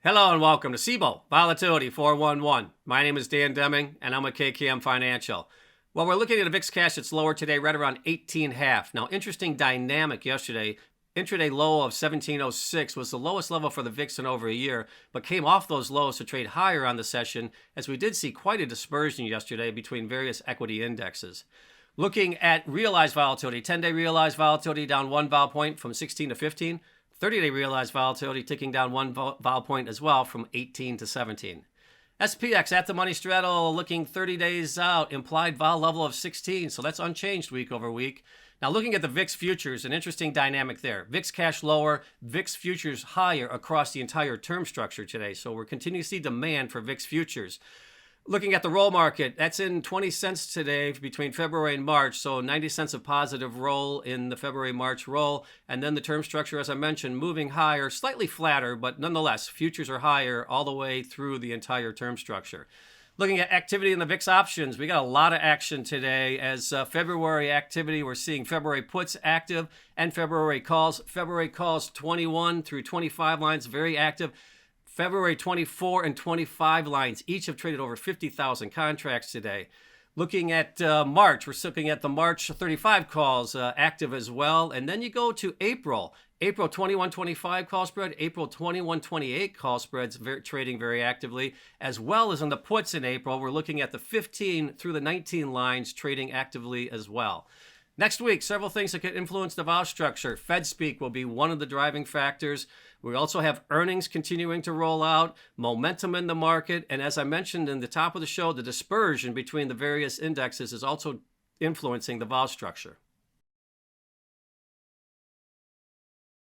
Hello and welcome to SIBO Volatility 411. My name is Dan Deming and I'm with KKM Financial. Well, we're looking at a VIX cash that's lower today, right around 18.5. Now, interesting dynamic yesterday. Intraday low of 1706 was the lowest level for the VIX in over a year, but came off those lows to trade higher on the session, as we did see quite a dispersion yesterday between various equity indexes. Looking at realized volatility, 10-day realized volatility down one vol point from 16 to 15. 30-day realized volatility ticking down one vol point as well from 18 to 17. SPX at the money straddle looking 30 days out, implied vol level of 16, so that's unchanged week over week. Now looking at the VIX futures, an interesting dynamic there. VIX cash lower, VIX futures higher across the entire term structure today, so we're continuing to see demand for VIX futures. Looking at the roll market, that's in 20 cents today between February and March, so 90 cents of positive roll in the February-March roll. And then the term structure, as I mentioned, moving higher, slightly flatter, but nonetheless, futures are higher all the way through the entire term structure. Looking at activity in the VIX options, we got a lot of action today. As February activity, we're seeing February puts active and February calls. February calls 21 through 25 lines, very active. February 24 and 25 lines each have traded over 50,000 contracts today. Looking at March, we're looking at the March 35 calls active as well. And then you go to April. April 21-25 call spread, April 21-28 call spreads trading very actively, as well as in the puts in April. We're looking at the 15 through the 19 lines trading actively as well. Next week, several things that could influence the vol structure. Fed speak will be one of the driving factors. We also have earnings continuing to roll out, momentum in the market, and as I mentioned in the top of the show, the dispersion between the various indexes is also influencing the vol structure.